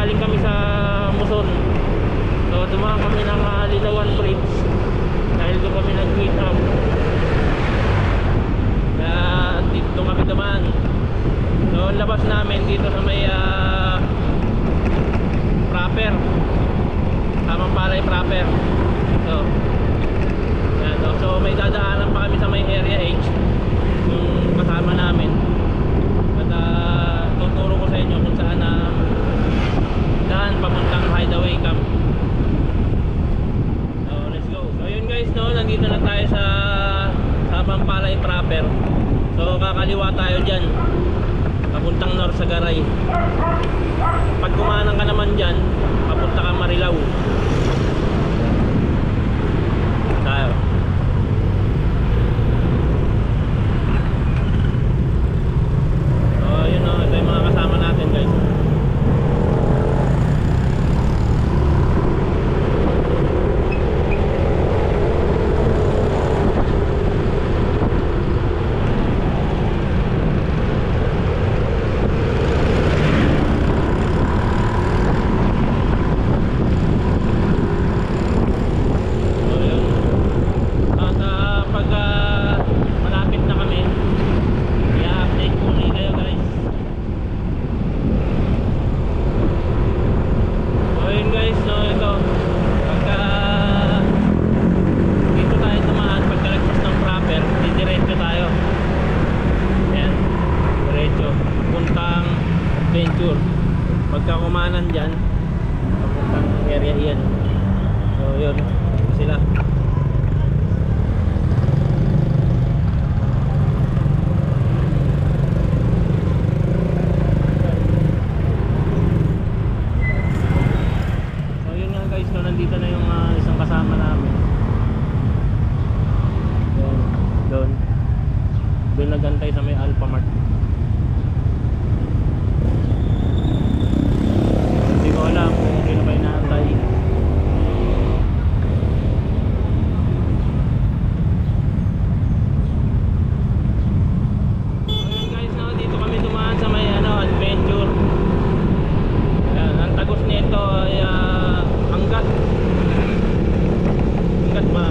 galing kami sa Muson. So dumaan kami ng Lilawan Bridge dahil doon kami nag-meet up. Kaya dito kami dumaan. So labas namin dito sa may proper, tamang palay proper. So yan, so may dadaanan pa kami sa may area H yung kasama namin. At tuturo ko sa inyo kung saan daan papuntang Hideaway Camp. So let's go. So yun guys, no, nandito na tayo sa Pampalay proper. So kakaliwa tayo dyan papuntang North Sagaray. Pag kumanan ka naman dyan papunta ka Marilao tayo. So yun, no, ito yung mga kasama natin guys. Pagka kumanan dyan papuntang area yan. So yun sila. So yun nga guys, no, nandito na yung isang kasama namin. Doon nagantay sa may Alphamart. Wala kung sino ba inaantay. Ayun guys, no, dito kami dumaan sa may adventure. Ayan, ang tagos nito ay Angat ba?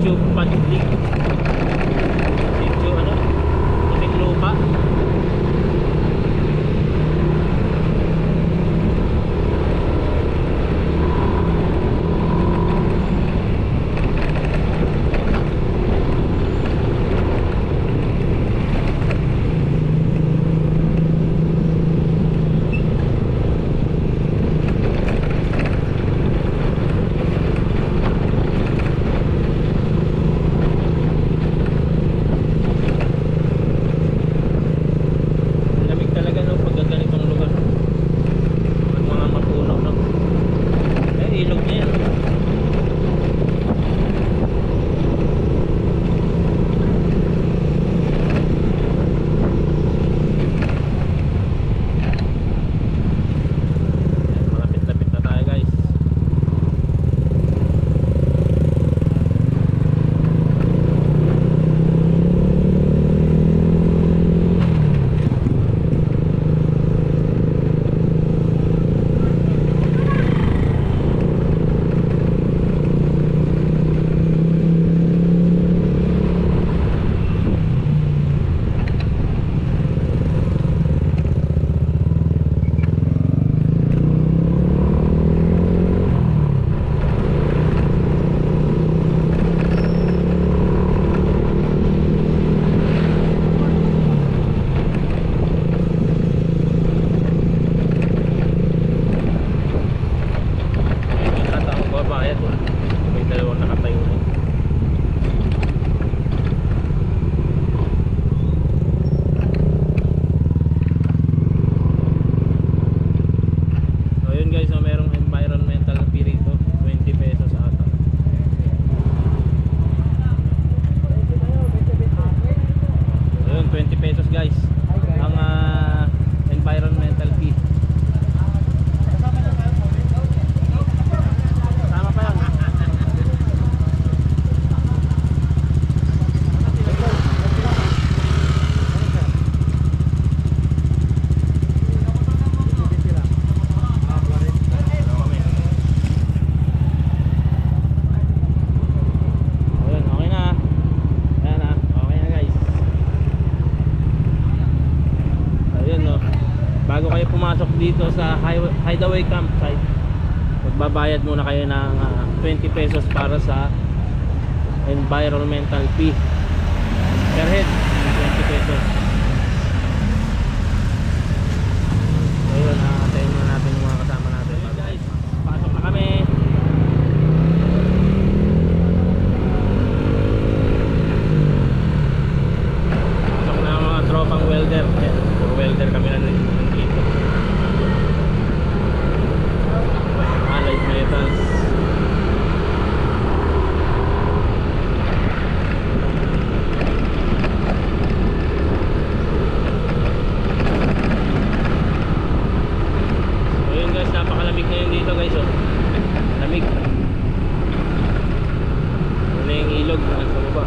sitio Padlig. Sitio ano? Puting lupa. Dito sa Hideaway Campsite, magbabayad muna kayo ng 20 pesos para sa environmental fee per head, 20 pesos. So yun, tayo muna natin yung mga kasama natin. Guys, pasok na kami. Pasok na ang mga tropang welder. Puro welder kami na dito. Allied metals. So yun guys, napakalamig ngayon dito guys, oh. Lamig. Ano yung ilog nasa baba.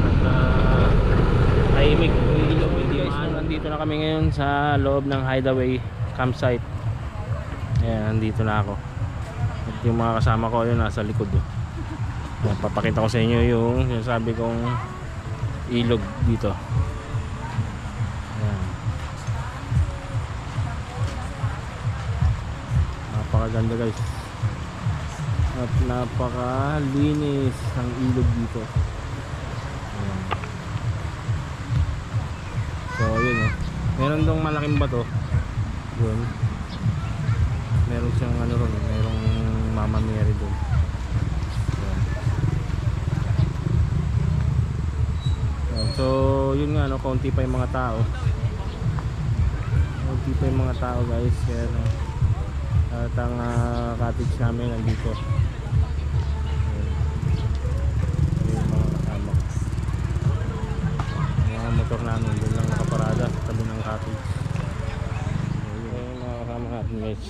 At tahimik yung ilog, hindi maano. Nandito na kami ngayon sa loob ng Hideaway Campsite. Ayan, nandito na ako. At yung mga kasama ko yun nasa likod. Ayan, papakita ko sa inyo yung sinasabi kong ilog dito. Ayan. Napakaganda guys. At napakalinis ang ilog dito. Ayan. So yun, oh. Meron dong malaking bato. Yun. Meron siyang ano ron, merong Mama Mary doon. So yun nga, no, konti pa yung mga tao. Konti pa yung mga tao guys. Kaya no, at ang cottage namin nandito. Yung mga kasama ko. Yung mga motor namin doon lang nakaparada sa tabi ng cottage. Kasama natin guys,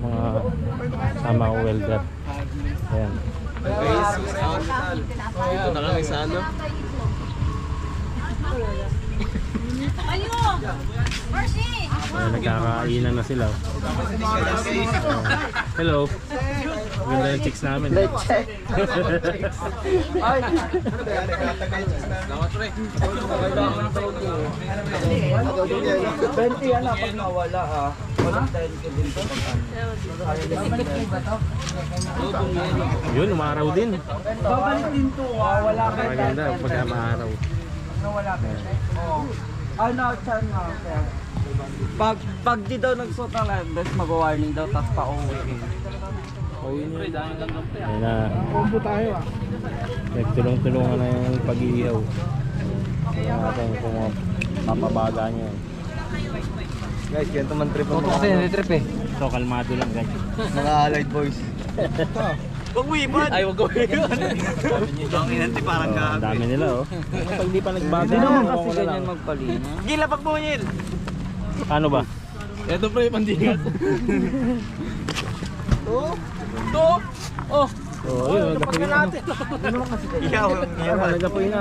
mga kasama ko welder. Ayan. Guys, dito na kami sa ano? Ayan, nagkakainan na sila. Hello. Ganda ng chicks namin. Leche. Ay. Salamat, pre. 20 ano pag nawala ah. Walang dahil ka din sa Yun, umaraw din. babalik din to ah. Wala ka Maganda pag maaraw. nawala ka. Oo. Ano, chan nga. Pag di daw nagsuot ng live vest, mag-warning daw, tapos pa-uwi. Oh, yun yun. Ayun na. Combo tayo ah. Nagtulong-tulungan na yung pag-iihaw. Tingnan natin kung mapabaga niya. Guys, ganito man trip ang Kasi nilitrip eh. So, kalmado lang guys. mga allied boys. Huwag mo iban! Ay, huwag mo iban! Ang inanti parang Oh, ang dami nila oh. Pag di pa nagbaga, Hindi naman ewan kasi ko na lang. ganyan magpalina. Gila, pag bunyil! Ano ba? Ito pre, pandingat. Oh, yun, nagapoy na. Ikaw, Nagapoy na.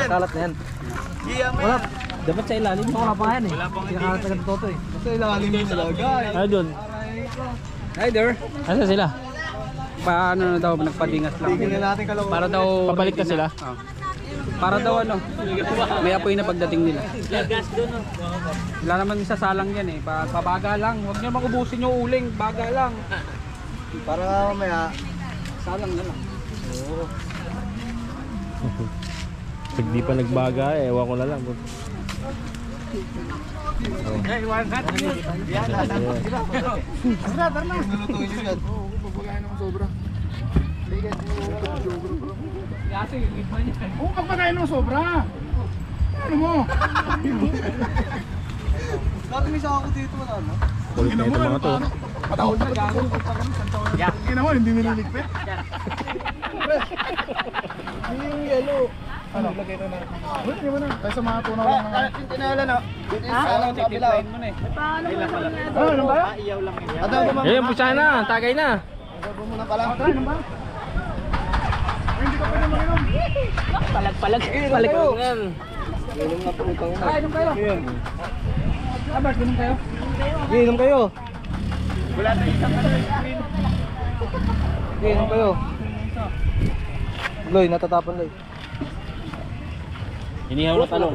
Kalat na yan. Wala. Dapat sa ilalim. Wala pa yan eh. Kinakalat na ganito eh. Sa ilalim yung nilagay. Ano doon? Rider, Asa sila? paano na daw nagpadingas lang. Tingnan natin kalawa. Para daw Papalik na sila? Para daw ano, may apoy na pagdating nila. Wala naman sasalang yan eh. Pabaga lang. Huwag niyo makubusin yung uling. Baga lang. Para mamaya. Salang na lang. Pag di pa nagbaga, ewan ko na lang. Lulutuin nyo yan. Kasi yung iba niya. Oo, pagpakain mo sobra. Ano mo? Dati may saka ko dito, wala na. Kulit na ito mga to. Patawad na gago. Ina mo, hindi nililigpit. Yung yellow. Ano? Lagay na na. Hindi mo na. Tayo sa mga tunaw lang naman. Tinala na. Ano, titiplayin mo na eh. Ano ba? Adobo mo. Eh, pusa na. Tagay na. Adobo mo na pala. Ano ba? Hindi ka pwede mag-inom. Palag. Yan. Inom na putang na. Inom kayo. Abart, inom kayo. Inom kayo. Inom kayo. Loy, natatapon Loy. Inihaw na talong.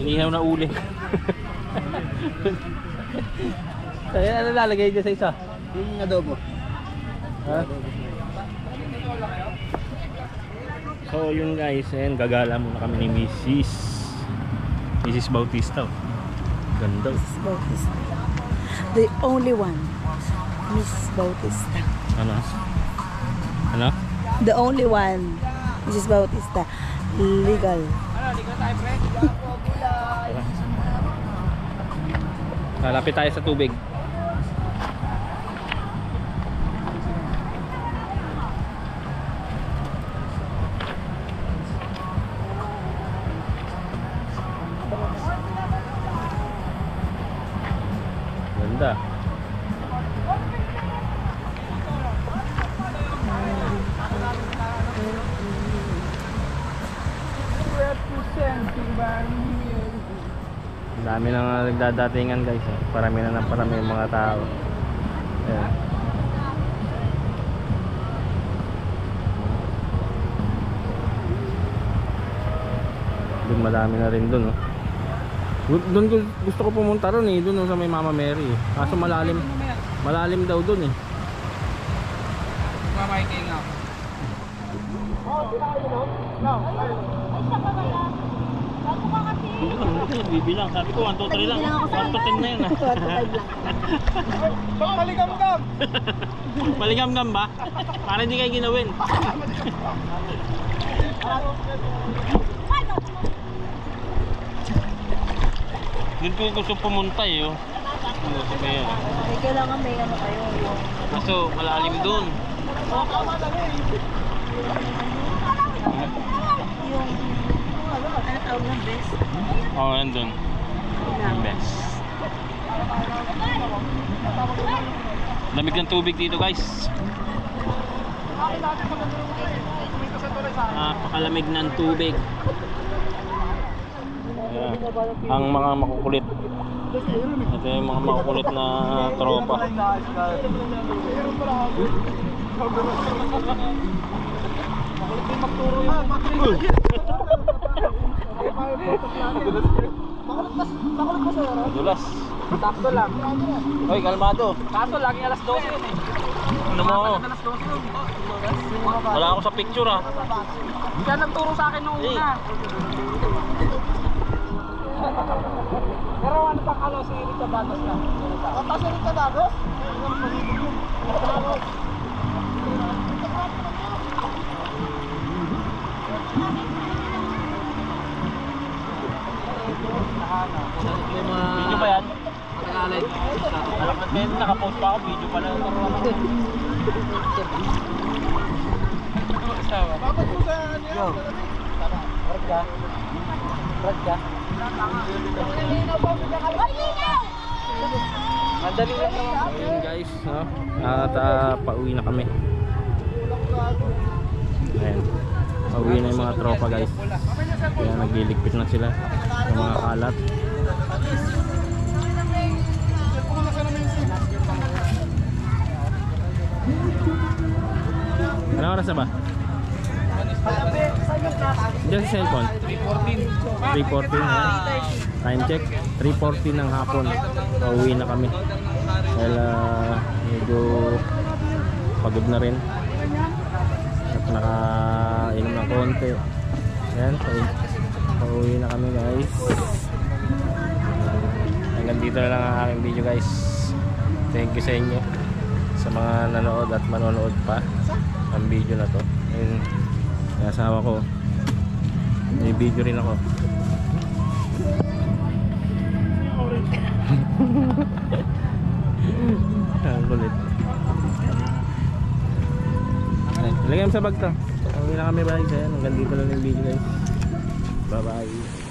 Inihaw na uli. Ay, ano lalagay dyan sa isa? Yung adobo. Ha? So yun guys, ayan, gagala muna kami ni Mrs. Bautista. Ganda. Mrs. Bautista. The only one. Mrs. Bautista. Ano? Ano? The only one. Mrs. Bautista. Legal. Malapit tayo sa tubig. Ganda. Ang dami nang nagdadatingan guys. Parami na ng parami yung mga tao. Ayan. Doon madami na rin doon. Oh. Doon gusto ko pumunta ron eh. Doon sa may Mama Mary. Kaso malalim. Malalim daw doon eh. Mamahiking ako. Bibilang. Sabi ko 1, 2, 3 lang. 1 to 10 na yun ah. Paligam-gam! Paligam-gam ba? Para hindi kayo ginawin. Doon ko gusto pumunta eh. Oh. Ano sabi yan? Kailangan may ano kayo. Kaso malalim doon. Yung ano tawag ng best? Oo, oh, nandun. Yung best. Lamig ng tubig dito guys. Napakalamig ng tubig. Ayan. Ang mga makukulit Ito yung mga makukulit na tropa. Dulas. Sakto lang. Hoy, kalmado. Kaso laging alas 12 yun eh. Ano mo? Alas 12 yun. Wala ako sa picture ah. Siya nagturo sa akin nung una. Pero ano pa kalo si Erika Datos ka? Tapos si Erika Datos? Video ba yan? Pag-alay. Alam mo din, nakapost pa ako. Video pala. Bakit mo sa ano yan? Madali lang naman. Ayun guys, no? At pauwi na kami. Ayan. Pauwi na yung mga tropa guys. Kaya nagliligpit na sila ng mga kalat. Anong oras na ba? Diyan sa cellphone. 3:14. Time check. 3:14 ng hapon. Pauwi na kami. Dahil medyo pagod na rin. At nakainom ng konti. Ayan. Pauwi na kami guys. Hanggang dito na lang ang aking video guys. Thank you sa inyo. Sa mga nanood at manonood pa ang video na to. Ayun, yung asawa ko, may video rin ako. Ang kulit. Lagyan mo sa bag to. Uwi na kami balik. Hanggang dito lang yung video guys. Bye bye.